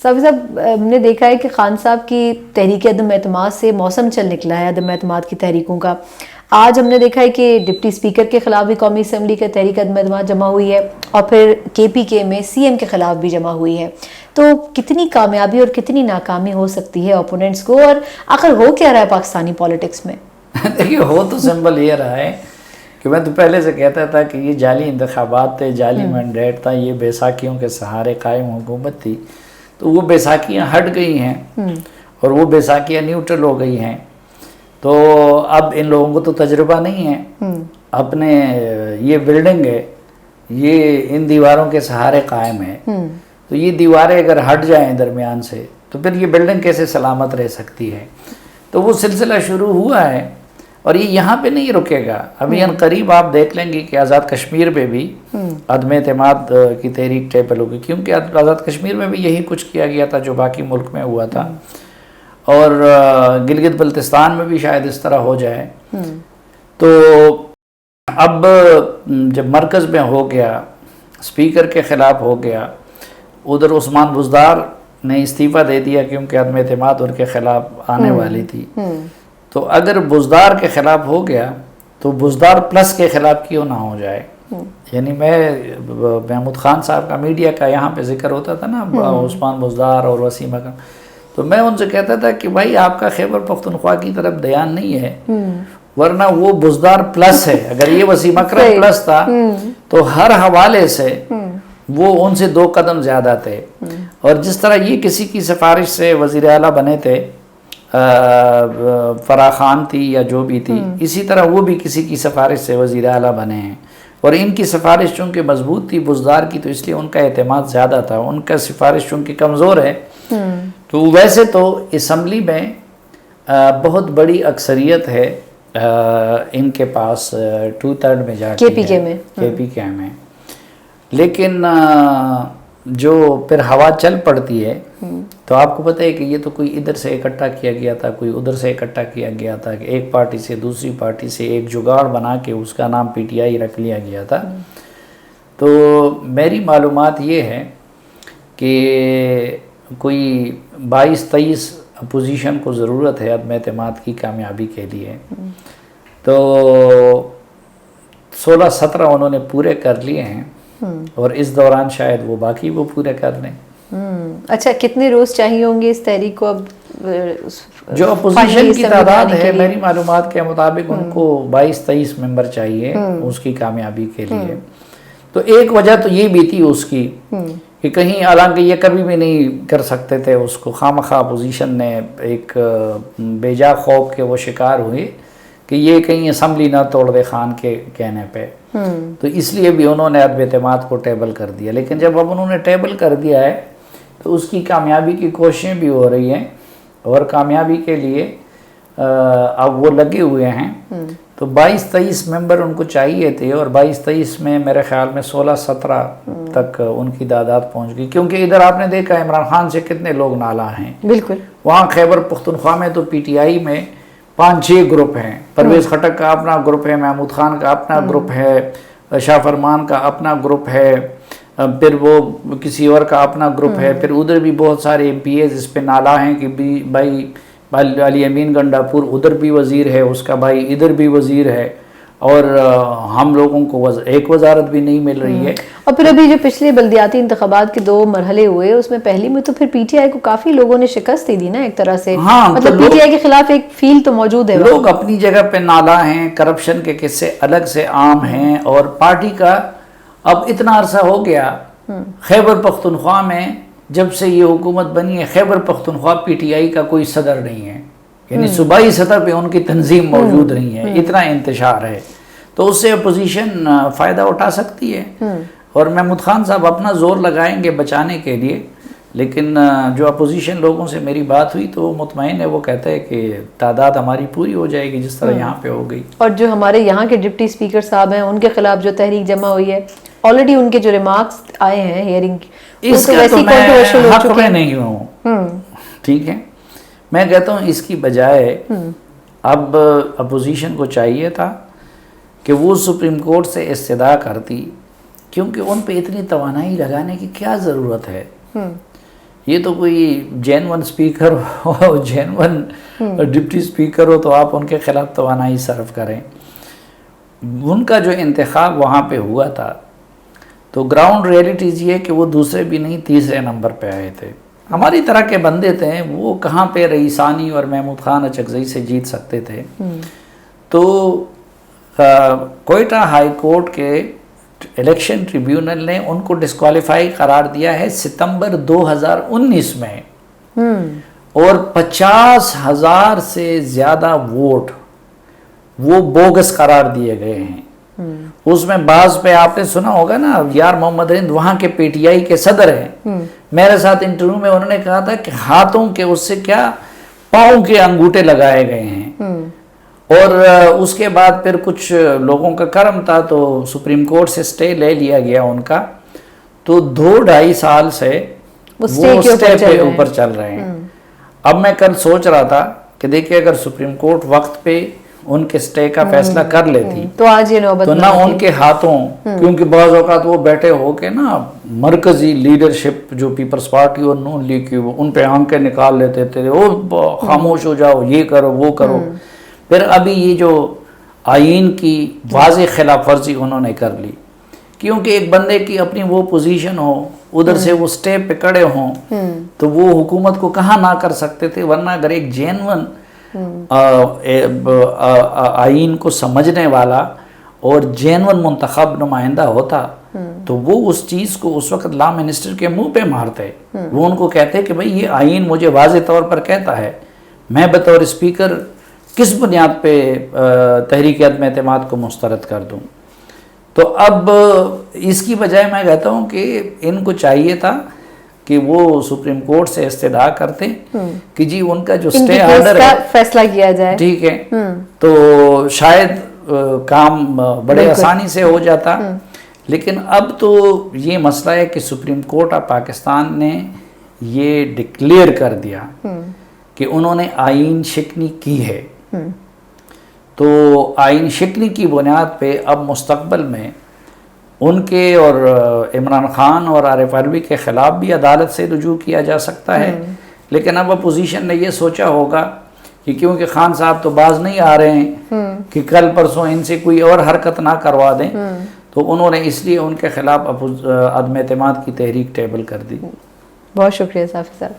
صافی صاحب ہم نے دیکھا ہے کہ خان صاحب کی تحریک عدم اعتماد سے موسم چل نکلا ہے عدم اعتماد کی تحریکوں کا. آج ہم نے دیکھا ہے کہ ڈپٹی اسپیکر کے خلاف بھی قومی اسمبلی کا تحریک عدم اعتماد جمع ہوئی ہے اور پھر KPK میں CM کے خلاف بھی جمع ہوئی ہے. تو کتنی کامیابی اور کتنی ناکامی ہو سکتی ہے اوپوننٹس کو, اور آخر ہو کیا رہا ہے پاکستانی پالیٹکس میں؟ دیکھیے ہو تو سمبل یہ رہا ہے کہ میں تو پہلے سے کہتا تھا کہ یہ جعلی انتخابات تھے, جعلی مینڈیٹ تھا, یہ بیساکھیوں کے سہارے قائم حکومت تھی. تو وہ بیساکھیاں ہٹ گئی ہیں اور وہ بیساکھیاں نیوٹرل ہو گئی ہیں. تو اب ان لوگوں کو تو تجربہ نہیں ہے. اپنے یہ بلڈنگ ہے, یہ ان دیواروں کے سہارے قائم ہے. تو یہ دیواریں اگر ہٹ جائیں درمیان سے تو پھر یہ بلڈنگ کیسے سلامت رہ سکتی ہے؟ تو وہ سلسلہ شروع ہوا ہے اور یہ یہاں پہ نہیں رکے گا. ابھی ان قریب آپ دیکھ لیں گے کہ آزاد کشمیر پہ بھی عدم اعتماد کی تحریک ٹیبل ہوگی, کیونکہ آزاد کشمیر میں بھی یہی کچھ کیا گیا تھا جو باقی ملک میں ہوا تھا, اور گلگت بلتستان میں بھی شاید اس طرح ہو جائے. تو اب جب مرکز میں ہو گیا, اسپیکر کے خلاف ہو گیا, ادھر عثمان بزدار نے استعفیٰ دے دیا کیونکہ عدم اعتماد ان کے خلاف آنے والی تھی. تو اگر بزدار کے خلاف ہو گیا تو بزدار پلس کے خلاف کیوں نہ ہو جائے. یعنی محمود خان صاحب کا میڈیا کا یہاں پہ ذکر ہوتا تھا نا, عثمان بزدار اور وسیم اکرم, تو میں ان سے کہتا تھا کہ بھائی آپ کا خیبر پختونخوا کی طرف دھیان نہیں ہے, ورنہ وہ بزدار پلس ہے. اگر یہ وسیم اکرم پلس تھا تو ہر حوالے سے وہ ان سے 2 قدم زیادہ تھے. اور جس طرح یہ کسی کی سفارش سے وزیر اعلیٰ بنے تھے, فرا خان تھی یا جو بھی تھی, اسی طرح وہ بھی کسی کی سفارش سے وزیر اعلیٰ بنے ہیں. اور ان کی سفارش چونکہ مضبوط تھی بزدار کی, تو اس لیے ان کا اعتماد زیادہ تھا. ان کا سفارش چونکہ کمزور ہے, تو ویسے تو اسمبلی میں بہت بڑی اکثریت ہے ان کے پاس 2/3 میں جا کے KPK میں, لیکن جو پھر ہوا چل پڑتی ہے تو آپ کو پتہ ہے کہ یہ تو کوئی ادھر سے اکٹھا کیا گیا تھا, کوئی ادھر سے اکٹھا کیا گیا تھا, کہ ایک پارٹی سے دوسری پارٹی سے ایک جگاڑ بنا کے اس کا نام PTI رکھ لیا گیا تھا. تو میری معلومات یہ ہے کہ کوئی 22-23 اپوزیشن کو ضرورت ہے عدم اعتماد کی کامیابی کے لیے. تو 16-17 انہوں نے پورے کر لیے ہیں, اور اس دوران شاید وہ باقی وہ پورے کر لیں. اچھا, کتنے روز چاہیے ہوں گے اس تحریک کو؟ اب جو اپوزیشن کی تعداد ہے میری معلومات کے مطابق ان کو 22-23 ممبر چاہیے اس کی کامیابی کے لیے. تو ایک وجہ تو یہ بھی تھی اس کی کہ کہیں, حالانکہ یہ کبھی بھی نہیں کر سکتے تھے اس کو, خواہ اپوزیشن نے ایک بیجا خوف کے وہ شکار ہوئے کہ یہ کہیں اسمبلی نہ توڑ دے خان کے کہنے پہ. تو اس لیے بھی انہوں نے عدم اعتماد کو ٹیبل کر دیا. لیکن جب اب انہوں نے ٹیبل کر دیا ہے تو اس کی کامیابی کی کوششیں بھی ہو رہی ہیں, اور کامیابی کے لیے اب وہ لگے ہوئے ہیں. تو 22-23 ممبر ان کو چاہیے تھے, اور 22-23 میں میرے خیال میں 16-17 تک ان کی تعداد پہنچ گئی. کیونکہ ادھر آپ نے دیکھا عمران خان سے کتنے لوگ نالاں ہیں. بالکل. وہاں خیبر پختونخوا میں تو PTI میں 5-6 گروپ ہیں. پرویز خٹک کا اپنا گروپ ہے, محمود خان کا اپنا گروپ ہے, شاہ فرمان کا اپنا گروپ ہے, پھر وہ کسی اور کا اپنا گروپ ہے, پھر ادھر بھی بہت سارے MPAs اس پہ نالا ہیں کہ بھائی علی امین گنڈا پور ادھر بھی وزیر ہے, اس کا بھائی ادھر بھی وزیر ہے, اور ہم لوگوں کو ایک وزارت بھی نہیں مل رہی ہے. اور پھر ابھی جو پچھلے بلدیاتی انتخابات کے 2 مرحلے ہوئے, اس میں پہلی میں تو پھر PTI کو کافی لوگوں نے شکست دی نا ایک طرح سے. مطلب PTI کے خلاف ایک فیل تو موجود ہے. لوگ اپنی جگہ پہ نالا ہیں, کرپشن کے قصے الگ سے عام ہیں, اور پارٹی کا اب اتنا عرصہ ہو گیا. خیبر پختونخوا میں جب سے یہ حکومت بنی ہے, خیبر پختونخوا PTI کا کوئی صدر نہیں ہے, یعنی صوبائی سطح پہ ان کی تنظیم موجود نہیں ہے, اتنا انتشار ہے. تو اس سے اپوزیشن فائدہ اٹھا سکتی ہے, اور محمود خان صاحب اپنا زور لگائیں گے بچانے کے لیے. لیکن جو اپوزیشن لوگوں سے میری بات ہوئی تو وہ مطمئن ہے, وہ کہتا ہے کہ تعداد ہماری پوری ہو جائے گی جس طرح یہاں پہ ہو گئی. اور جو ہمارے یہاں کے ڈپٹی اسپیکر صاحب ہیں, ان کے خلاف جو تحریک جمع ہوئی ہے, آلریڈی ان کے جو ریمارکس آئے ہیں ہیئرنگ, اس کا تو میں حق میں نہیں ہوں. ٹھیک ہے, میں کہتا ہوں اس کی بجائے اب اپوزیشن کو چاہیے تھا کہ وہ سپریم کورٹ سے استدعا کرتی, کیونکہ ان پہ اتنی توانائی لگانے کی کیا ضرورت ہے. یہ تو کوئی جینون اسپیکر ہو، جینون ڈپٹی اسپیکر ہو تو آپ ان کے خلاف توانائی صرف کریں. ان کا جو انتخاب وہاں پہ ہوا تھا تو گراؤنڈ ریئلٹیز یہ کہ وہ دوسرے بھی نہیں تیسرے نمبر پہ آئے تھے. ہماری طرح کے بندے تھے وہ کہاں پہ رئیسانی اور محمود خان اچکزئی سے جیت سکتے تھے. تو کوئٹہ ہائی کورٹ کے الیکشن ٹریبیونل نے ان کو ڈسکوالیفائی قرار دیا ہے ستمبر 2019 میں، اور 50,000 سے زیادہ ووٹ وہ بوگس قرار دیے گئے ہیں. اس میں بعض پہ آپ نے سنا ہوگا نا، یار محمد ہند وہاں کے پی ٹی آئی کے صدر ہیں، میرے ساتھ انٹرویو میں انہوں نے کہا تھا کہ ہاتھوں کے اس سے کیا پاؤں کے انگوٹھے لگائے گئے ہیں. اور اس کے بعد پھر کچھ لوگوں کا کرم تھا تو سپریم کورٹ سے سٹے لے لیا گیا ان کا، تو 2-2.5 سال سے وہ سٹے پہ اوپر چل رہے ہیں. اب میں کل سوچ رہا تھا کہ دیکھیں اگر سپریم کورٹ وقت پہ ان کے سٹے کا فیصلہ کر لیتی تو آج یہ نوبت تو نہ ان کے ہاتھوں، کیونکہ بعض اوقات وہ بیٹھے ہو کے نا مرکزی لیڈرشپ جو پیپلز پارٹی اور نون لیگ کی، ان پہ آنکھیں نکال لیتے تھے، وہ خاموش ہو جاؤ، یہ کرو وہ کرو. پھر ابھی یہ جو آئین کی واضح خلاف ورزی انہوں نے کر لی، کیونکہ ایک بندے کی اپنی وہ پوزیشن ہو، ادھر سے وہ سٹیپ پہ کڑے ہوں تو وہ حکومت کو کہاں نہ کر سکتے تھے. ورنہ اگر ایک جینون آئین کو سمجھنے والا اور جینون منتخب نمائندہ ہوتا تو وہ اس چیز کو اس وقت لا منسٹر کے منہ پہ مارتے. وہ ان کو کہتے کہ بھئی یہ آئین مجھے واضح طور پر کہتا ہے میں بطور اسپیکر کس بنیاد پہ تحریک عدم اعتماد کو مسترد کر دوں. تو اب اس کی بجائے میں کہتا ہوں کہ ان کو چاہیے تھا کہ وہ سپریم کورٹ سے استدعا کرتے کہ جی ان کا جو سٹے آرڈر ہے فیصلہ کیا جائے، ٹھیک ہے، تو شاید کام بڑے آسانی سے ہو جاتا. لیکن اب تو یہ مسئلہ ہے کہ سپریم کورٹ آف پاکستان نے یہ ڈکلیئر کر دیا کہ انہوں نے آئین شکنی کی ہے. تو آئین شکنی کی بنیاد پہ اب مستقبل میں ان کے اور عمران خان اور عارف علوی کے خلاف بھی عدالت سے رجوع کیا جا سکتا ہے. لیکن اب اپوزیشن نے یہ سوچا ہوگا کہ کیونکہ خان صاحب تو باز نہیں آ رہے ہیں کہ کل پرسوں ان سے کوئی اور حرکت نہ کروا دیں، تو انہوں نے اس لیے ان کے خلاف عدم اعتماد کی تحریک ٹیبل کر دی. بہت شکریہ صافی صاحب.